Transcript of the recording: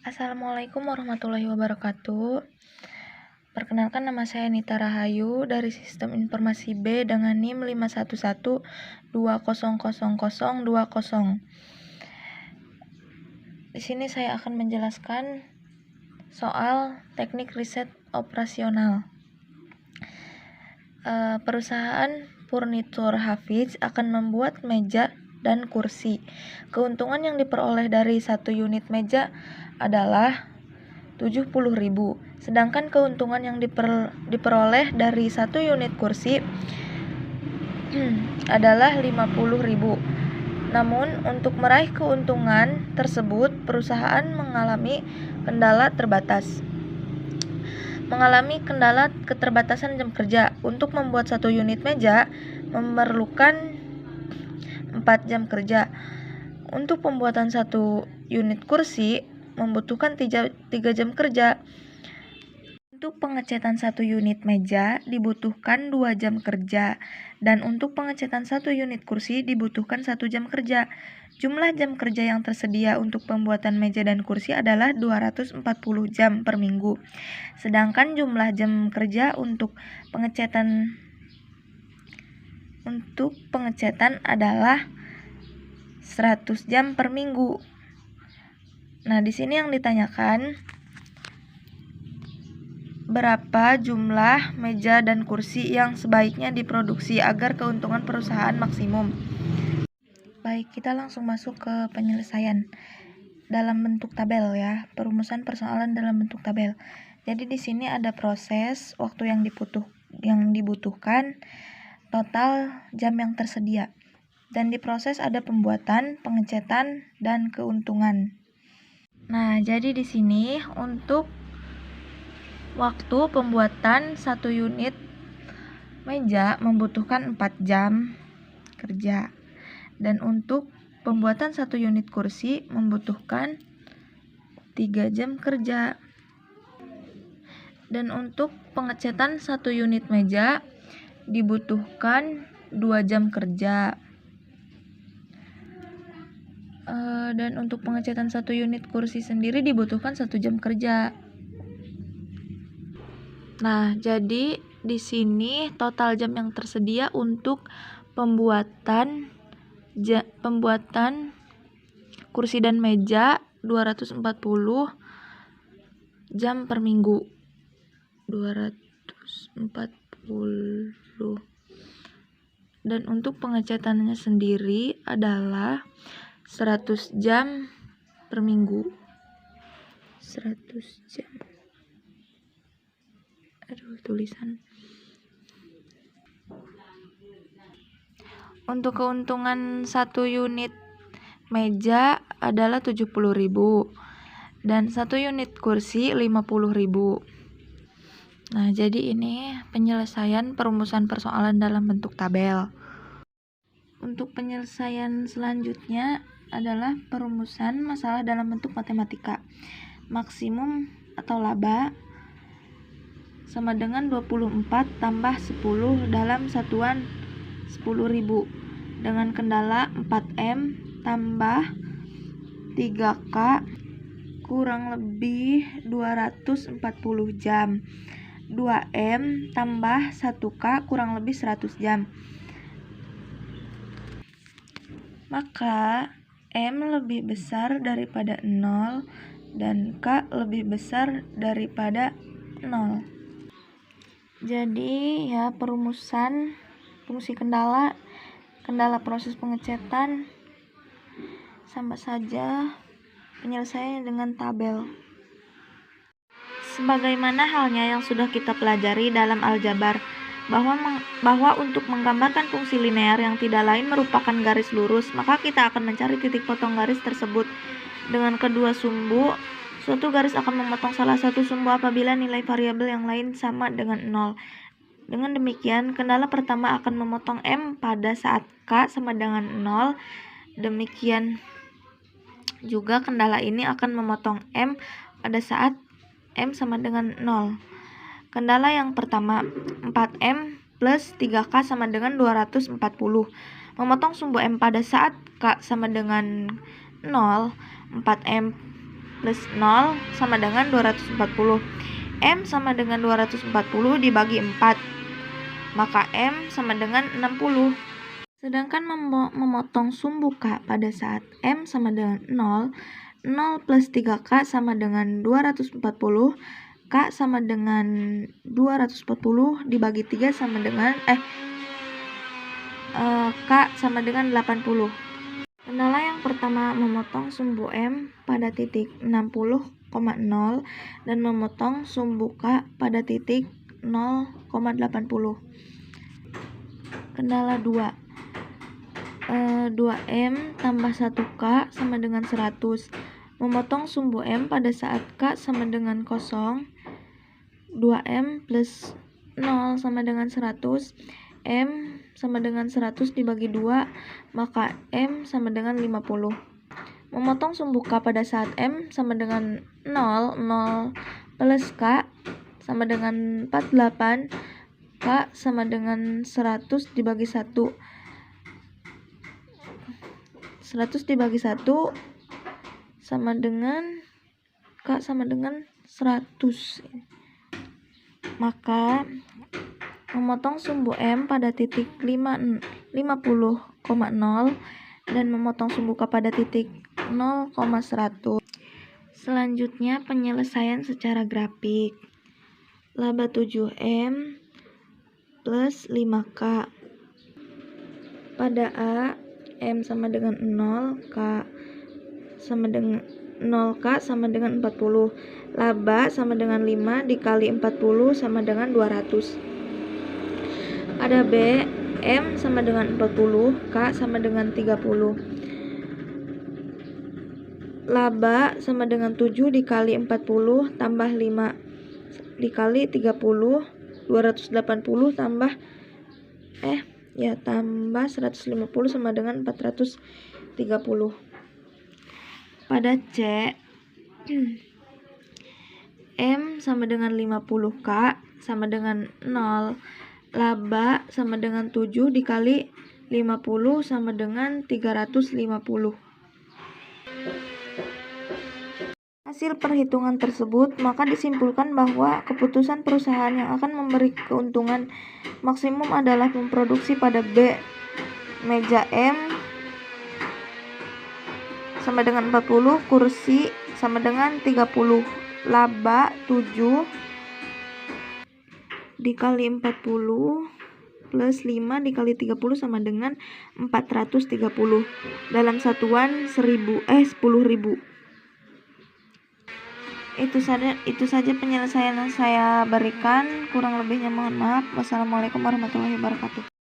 Assalamualaikum warahmatullahi wabarakatuh. Perkenalkan, nama saya Nita Rahayu dari Sistem Informasi B dengan NIM 511200020. Di sini saya akan menjelaskan soal teknik riset operasional. Perusahaan furnitur Hafiz akan membuat meja dan kursi. Keuntungan yang diperoleh dari satu unit meja adalah 70.000, sedangkan keuntungan yang diperoleh dari satu unit kursi adalah 50.000. Namun untuk meraih keuntungan tersebut, perusahaan mengalami kendala keterbatasan jam kerja. Untuk membuat satu unit meja memerlukan 4 jam kerja. Untuk pembuatan satu unit kursi membutuhkan 3 jam kerja. Untuk pengecetan satu unit meja dibutuhkan 2 jam kerja, dan untuk pengecetan satu unit kursi dibutuhkan 1 jam kerja. Jumlah jam kerja yang tersedia untuk pembuatan meja dan kursi adalah 240 jam per minggu. Sedangkan jumlah jam kerja untuk pengecetan adalah 100 jam per minggu. Nah, di sini yang ditanyakan, berapa jumlah meja dan kursi yang sebaiknya diproduksi agar keuntungan perusahaan maksimum? Baik, kita langsung masuk ke penyelesaian dalam bentuk tabel ya. Perumusan persoalan dalam bentuk tabel. Jadi di sini ada proses, waktu yang dibutuhkan, total jam yang tersedia. Dan di proses ada pembuatan, pengecetan, dan keuntungan. Nah, jadi di sini untuk waktu pembuatan satu unit meja membutuhkan 4 jam kerja. Dan untuk pembuatan satu unit kursi membutuhkan 3 jam kerja. Dan untuk pengecetan satu unit meja dibutuhkan 2 jam kerja. Dan untuk pengecetan satu unit kursi sendiri dibutuhkan 1 jam kerja. Nah, jadi di sini total jam yang tersedia untuk pembuatan kursi dan meja 240 jam per minggu. 240. Dan untuk pengecatannya sendiri adalah 100 jam per minggu. 100 jam. Tulisan. Untuk keuntungan satu unit meja adalah 70.000 dan satu unit kursi 50.000. Nah, jadi ini penyelesaian perumusan persoalan dalam bentuk tabel. Untuk penyelesaian selanjutnya adalah perumusan masalah dalam bentuk matematika. Maksimum atau laba sama dengan 24 tambah 10 dalam satuan 10.000 dengan kendala 4M tambah 3K kurang lebih 240 jam. 2M tambah 1K kurang lebih 100 jam. Maka M lebih besar daripada 0 dan K lebih besar daripada 0. Jadi ya, perumusan fungsi kendala proses pengecetan sama saja penyelesaiannya dengan tabel. Sebagaimana halnya yang sudah kita pelajari dalam aljabar, bahwa untuk menggambarkan fungsi linear yang tidak lain merupakan garis lurus, maka kita akan mencari titik potong garis tersebut dengan kedua sumbu. Suatu garis akan memotong salah satu sumbu apabila nilai variabel yang lain sama dengan 0. Dengan demikian, kendala pertama akan memotong M pada saat K sama dengan 0. Demikian juga kendala ini akan memotong M pada saat M sama dengan 0. Kendala yang pertama, 4M plus 3K sama dengan 240. Memotong sumbu M pada saat K sama dengan 0, 4M plus 0 sama dengan 240. M sama dengan 240 dibagi 4, maka M sama dengan 60. Sedangkan memotong sumbu K pada saat M sama dengan 0, 0 plus 3K sama dengan 240, K sama dengan 240 dibagi 3 sama dengan K sama dengan 80. Kendala yang pertama, memotong sumbu M pada titik 60,0 dan memotong sumbu K pada titik 0,80. Kendala 2, 2M tambah 1K sama dengan 100. Memotong sumbu M pada saat K sama dengan 0, 2M plus 0 sama dengan 100. M sama dengan 100 dibagi 2, maka M sama dengan 50. Memotong sumbu K pada saat M sama dengan 0, 0 plus K sama dengan 48, K sama dengan 100 dibagi 1. 100 dibagi 1 sama dengan K sama dengan 100. Maka memotong sumbu M pada titik 50,0 dan memotong sumbu K pada titik 0,100. Selanjutnya penyelesaian secara grafik. Laba 7M plus 5K. Pada A, M sama dengan 0, K sama dengan 0K sama dengan 40. Laba sama dengan 5 dikali 40 sama dengan 200. Pada B, M sama dengan 40, K sama dengan 30. Laba sama dengan 7 dikali 40 tambah 5 dikali 30, 280 tambah tambah 150 sama dengan 430. Pada C, M sama dengan 50, K sama dengan 0. Laba sama dengan 7 dikali 50 sama dengan 350. Hasil perhitungan tersebut, maka disimpulkan bahwa keputusan perusahaan yang akan memberi keuntungan maksimum adalah memproduksi pada B meja M sama dengan 40, kursi sama dengan 30. Laba 7 dikali 40 plus 5 dikali 30 sama dengan 430 dalam satuan 10.000. Itu saja penyelesaian yang saya berikan, kurang lebihnya mohon maaf. Wassalamualaikum warahmatullahi wabarakatuh.